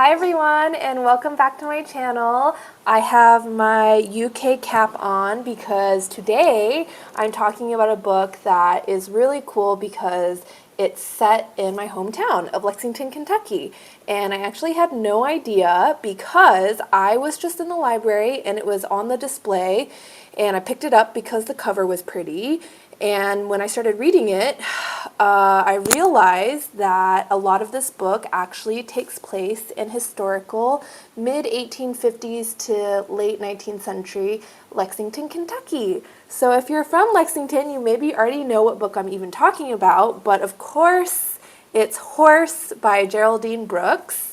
Hi everyone and welcome back to my channel. I have my UK cap on because today I'm talking about a book that is really cool because it's set in my hometown of Lexington, Kentucky. And I actually had no idea because I was just in the library and it was on the display and I picked it up because the cover was pretty. And when I started reading it, I realized that a lot of this book actually takes place in historical mid-1850s to late 19th century Lexington, Kentucky. So if you're from Lexington, you maybe already know what book I'm even talking about, but of course, it's Horse by Geraldine Brooks.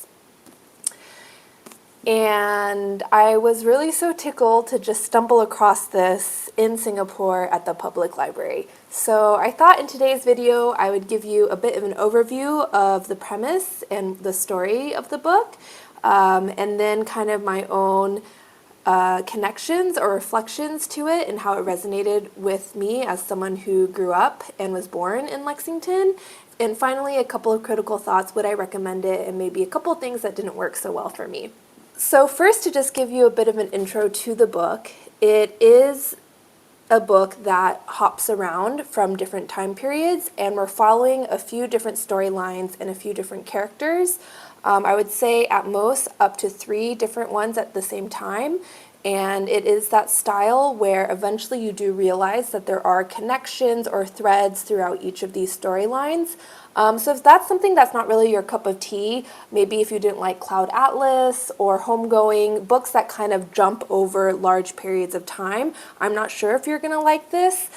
And I was really so tickled to just stumble across this in Singapore at the public library. So I thought in today's video I would give you a bit of an overview of the premise and the story of the book, and then kind of my own connections or reflections to it and how it resonated with me as someone who grew up and was born in Lexington. And finally, a couple of critical thoughts, would I recommend it, and maybe a couple of things that didn't work so well for me. So first, to just give you a bit of an intro to the book, it is a book that hops around from different time periods, and we're following a few different storylines and a few different characters. I would say at most up to 3 different ones at the same time. And it is that style where eventually you do realize that there are connections or threads throughout each of these storylines. So if that's something that's not really your cup of tea, maybe if you didn't like Cloud Atlas or Homegoing, books that kind of jump over large periods of time, I'm not sure if you're gonna like this.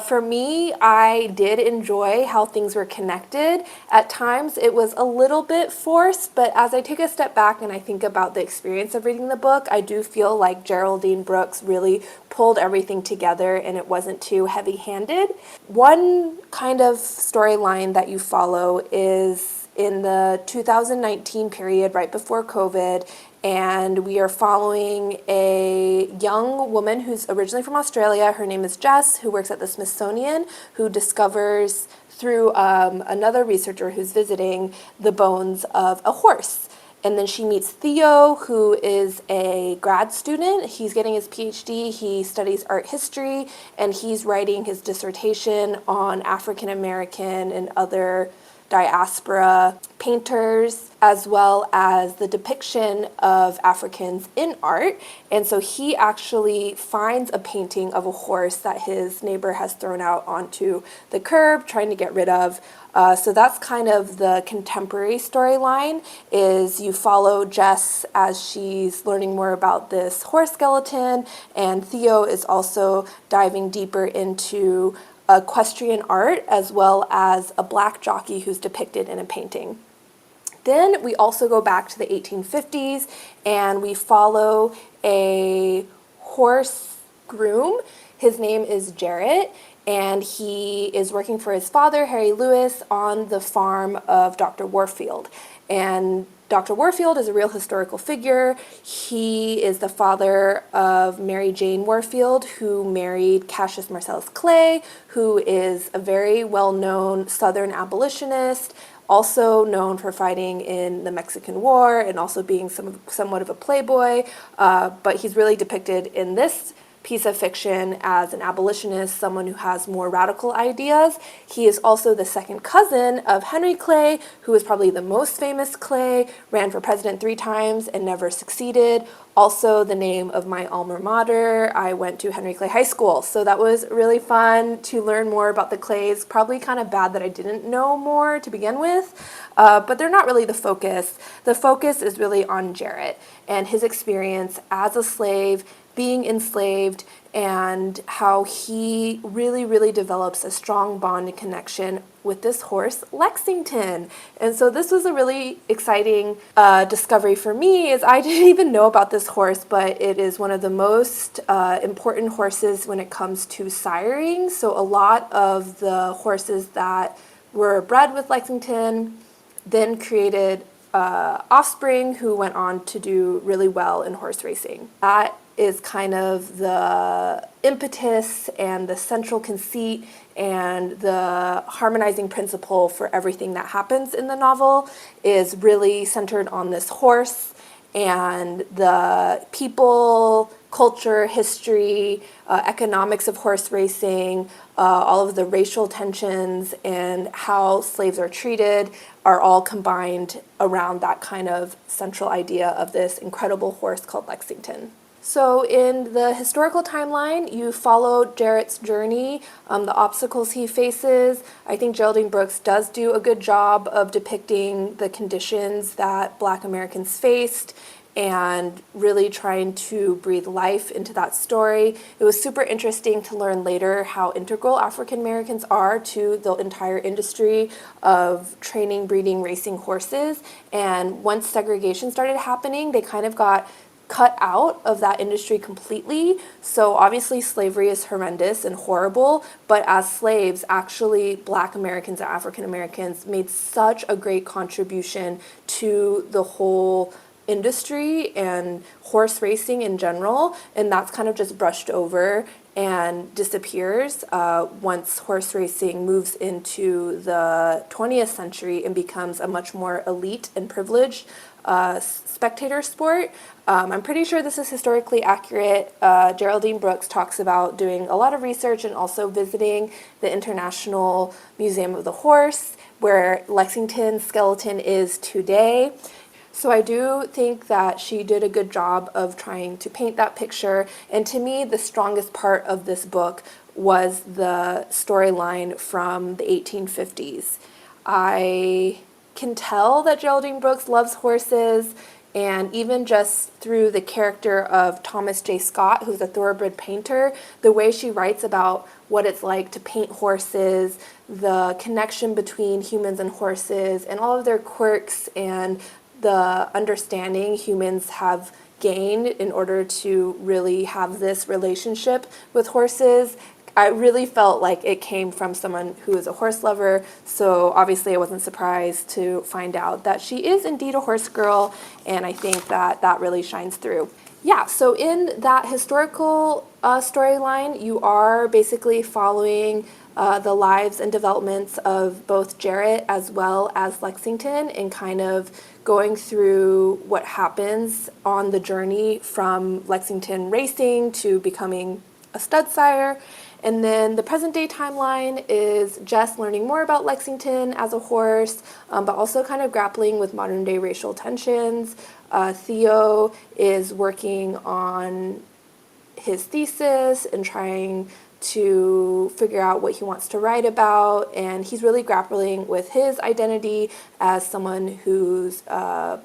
For me, I did enjoy how things were connected. At times it was a little bit forced, but as I take a step back and I think about the experience of reading the book, I do feel like Geraldine Brooks really pulled everything together and it wasn't too heavy-handed. One kind of storyline that you follow is in the 2019 period right before COVID, and we are following a young woman who's originally from Australia. Her name is Jess, who works at the Smithsonian, who discovers through another researcher who's visiting the bones of a horse. And then she meets Theo, who is a grad student. He's getting his PhD. He studies art history, and he's writing his dissertation on African American and other diaspora painters, as well as the depiction of Africans in art. And so he actually finds a painting of a horse that his neighbor has thrown out onto the curb, trying to get rid of. So that's kind of the contemporary storyline, is you follow Jess as she's learning more about this horse skeleton, and Theo is also diving deeper into equestrian art as well as a black jockey who's depicted in a painting. Then we also go back to the 1850s and we follow a horse groom. His name is Jarrett, and he is working for his father, Harry Lewis, on the farm of Dr. Warfield. And Dr. Warfield is a real historical figure. He is the father of Mary Jane Warfield, who married Cassius Marcellus Clay, who is a very well-known Southern abolitionist, also known for fighting in the Mexican War and also being somewhat of a playboy. But he's really depicted in this piece of fiction as an abolitionist, someone who has more radical ideas. He is also the second cousin of Henry Clay, who is probably the most famous Clay, ran for president 3 times and never succeeded. Also the name of my alma mater. I went to Henry Clay High School, so that was really fun to learn more about the Clays. Probably kind of bad that I didn't know more to begin with, but they're not really the focus. The focus is really on Jarrett and his experience as a slave, being enslaved, and how he really develops a strong bond and connection with this horse, Lexington. And so this was a really exciting discovery for me, as I didn't even know about this horse, but it is one of the most important horses when it comes to siring. So a lot of the horses that were bred with Lexington then created offspring who went on to do really well in horse racing. At is kind of the impetus and the central conceit and the harmonizing principle for everything that happens in the novel is really centered on this horse and the people, culture, history, economics of horse racing, all of the racial tensions and how slaves are treated are all combined around that kind of central idea of this incredible horse called Lexington. So in the historical timeline, you follow Jarrett's journey, the obstacles he faces. I think Geraldine Brooks does do a good job of depicting the conditions that Black Americans faced and really trying to breathe life into that story. It was super interesting to learn later how integral African Americans are to the entire industry of training, breeding, racing horses. And once segregation started happening, they kind of got cut out of that industry completely. So obviously slavery is horrendous and horrible, but as slaves, actually Black Americans and African Americans made such a great contribution to the whole industry and horse racing in general, and that's kind of just brushed over and disappears once horse racing moves into the 20th century and becomes a much more elite and privileged spectator sport. I'm pretty sure this is historically accurate. Geraldine Brooks talks about doing a lot of research and also visiting the International Museum of the Horse, where Lexington's skeleton is today. So I do think that she did a good job of trying to paint that picture. And to me, the strongest part of this book was the storyline from the 1850s. I can tell that Geraldine Brooks loves horses, and even just through the character of Thomas J. Scott, who's a thoroughbred painter, the way she writes about what it's like to paint horses, the connection between humans and horses, and all of their quirks and the understanding humans have gained in order to really have this relationship with horses. I really felt like it came from someone who is a horse lover, so obviously I wasn't surprised to find out that she is indeed a horse girl, and I think that that really shines through. Yeah, so in that historical storyline, you are basically following the lives and developments of both Jarrett as well as Lexington and kind of going through what happens on the journey from Lexington racing to becoming a stud sire. And then the present day timeline is Jess learning more about Lexington as a horse, but also kind of grappling with modern day racial tensions. Theo is working on his thesis and trying to figure out what he wants to write about, and he's really grappling with his identity as someone who's a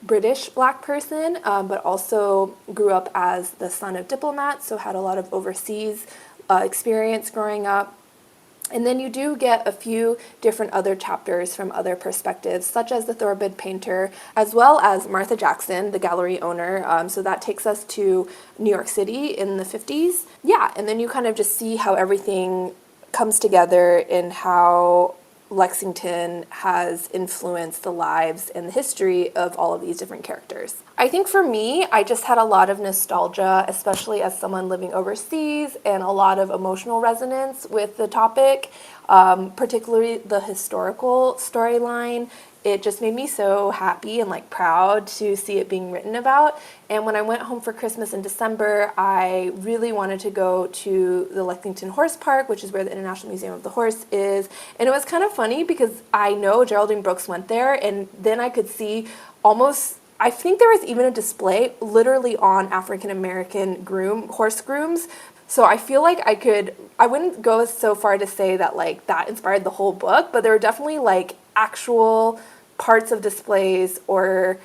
British Black person, but also grew up as the son of diplomats, so had a lot of overseas experience growing up. And then you do get a few different other chapters from other perspectives, such as the thoroughbred painter, as well as Martha Jackson, the gallery owner. So that takes us to New York City in the 50s. Yeah, and then you kind of just see how everything comes together and how Lexington has influenced the lives and the history of all of these different characters. I think for me, I just had a lot of nostalgia, especially as someone living overseas, and a lot of emotional resonance with the topic, particularly the historical storyline. It just made me so happy and like proud to see it being written about. And when I went home for Christmas in December, I really wanted to go to the Lexington Horse Park, which is where the International Museum of the Horse is. And it was kind of funny because I know Geraldine Brooks went there, and then I could see almost, I think there was even a display literally on African American horse grooms. So I feel like I wouldn't go so far to say that like that inspired the whole book, but there were definitely like actual parts of displays or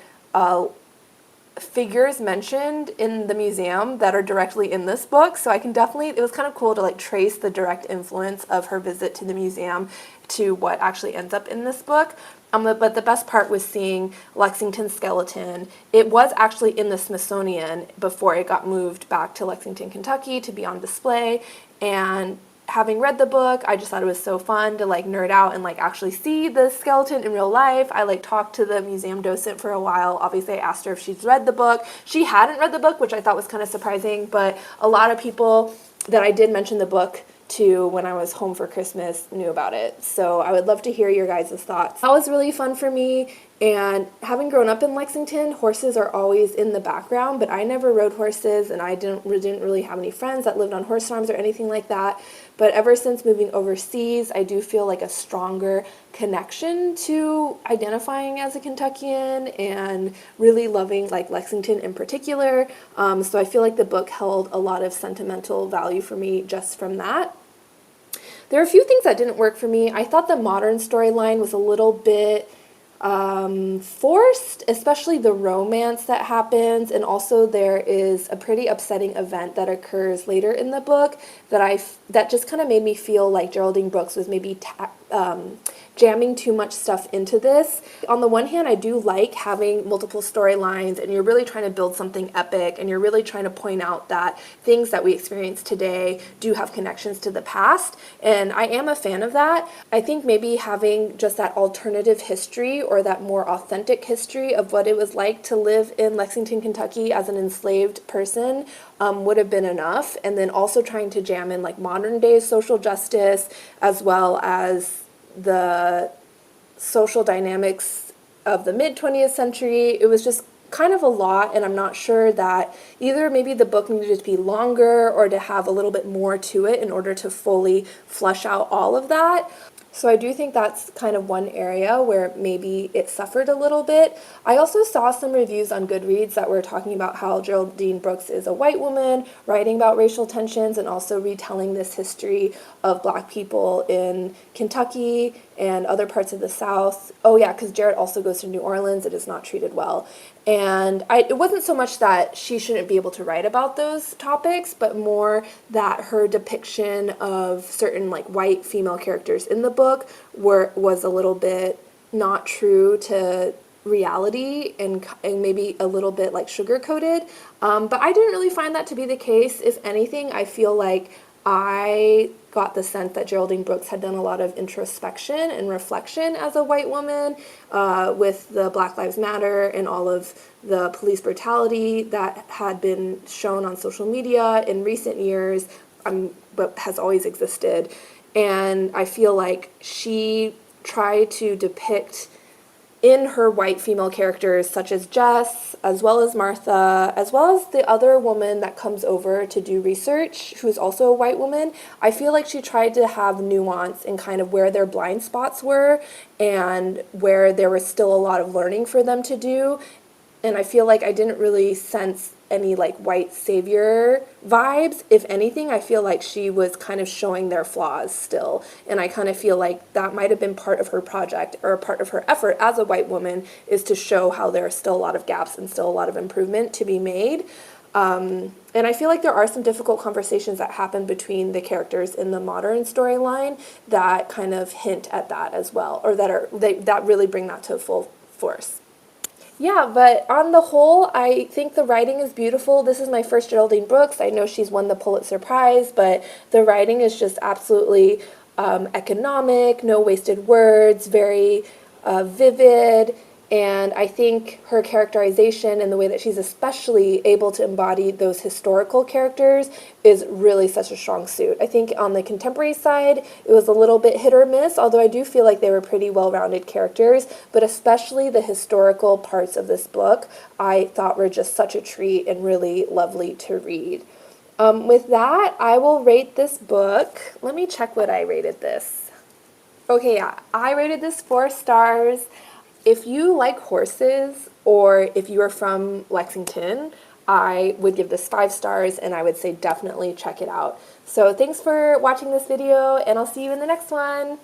figures mentioned in the museum that are directly in this book. So I can definitely, it was kind of cool to like trace the direct influence of her visit to the museum to what actually ends up in this book. But the best part was seeing Lexington's skeleton. It was actually in the Smithsonian before it got moved back to Lexington, Kentucky to be on display. And having read the book, I just thought it was so fun to like nerd out and like actually see the skeleton in real life. I like talked to the museum docent for a while. Obviously, I asked her if she's read the book. She hadn't read the book, which I thought was kind of surprising, but a lot of people that I did mention the book to when I was home for Christmas knew about it. So I would love to hear your guys' thoughts. That was really fun for me, and having grown up in Lexington, horses are always in the background, but I never rode horses, and I didn't really have any friends that lived on horse farms or anything like that. But ever since moving overseas, I do feel like a stronger connection to identifying as a Kentuckian and really loving like Lexington in particular. So I feel like the book held a lot of sentimental value for me just from that. There are a few things that didn't work for me. I thought the modern storyline was a little bit forced, especially the romance that happens, and also there is a pretty upsetting event that occurs later in the book that just kind of made me feel like Geraldine Brooks was maybe jamming too much stuff into this. On the one hand, I do like having multiple storylines and you're really trying to build something epic and you're really trying to point out that things that we experience today do have connections to the past, and I am a fan of that. I think maybe having just that alternative history or that more authentic history of what it was like to live in Lexington, Kentucky as an enslaved person would have been enough, and then also trying to jam in like modern day social justice as well as the social dynamics of the mid 20th century. It was just kind of a lot, and I'm not sure that either maybe the book needed to be longer or to have a little bit more to it in order to fully flesh out all of that. So I do think that's kind of one area where maybe it suffered a little bit. I also saw some reviews on Goodreads that were talking about how Geraldine Brooks is a white woman writing about racial tensions and also retelling this history of Black people in Kentucky and other parts of the South. Oh yeah, because Jared also goes to New Orleans. It is not treated well. And it wasn't so much that she shouldn't be able to write about those topics, but more that her depiction of certain like white female characters in the book was a little bit not true to reality and maybe a little bit like sugar-coated. But I didn't really find that to be the case. If anything, I feel like I got the sense that Geraldine Brooks had done a lot of introspection and reflection as a white woman with the Black Lives Matter and all of the police brutality that had been shown on social media in recent years, but has always existed. And I feel like she tried to depict in her white female characters such as Jess, as well as Martha, as well as the other woman that comes over to do research, who's also a white woman, I feel like she tried to have nuance in kind of where their blind spots were and where there was still a lot of learning for them to do. And I feel like I didn't really sense any like white savior vibes. If anything, I feel like she was kind of showing their flaws still. And I kind of feel like that might have been part of her project or part of her effort as a white woman, is to show how there are still a lot of gaps and still a lot of improvement to be made. And I feel like there are some difficult conversations that happen between the characters in the modern storyline that kind of hint at that as well, or that really bring that to full force. Yeah, but on the whole, I think the writing is beautiful. This is my first Geraldine Brooks. I know she's won the Pulitzer Prize, but the writing is just absolutely economic, no wasted words, very vivid. And I think her characterization and the way that she's especially able to embody those historical characters is really such a strong suit. I think on the contemporary side, it was a little bit hit or miss, although I do feel like they were pretty well-rounded characters, but especially the historical parts of this book I thought were just such a treat and really lovely to read. With that, I will rate this book. Let me check what I rated this. Okay, yeah, I rated this 4 stars. If you like horses, or if you are from Lexington, I would give this 5 stars, and I would say definitely check it out. So thanks for watching this video, and I'll see you in the next one.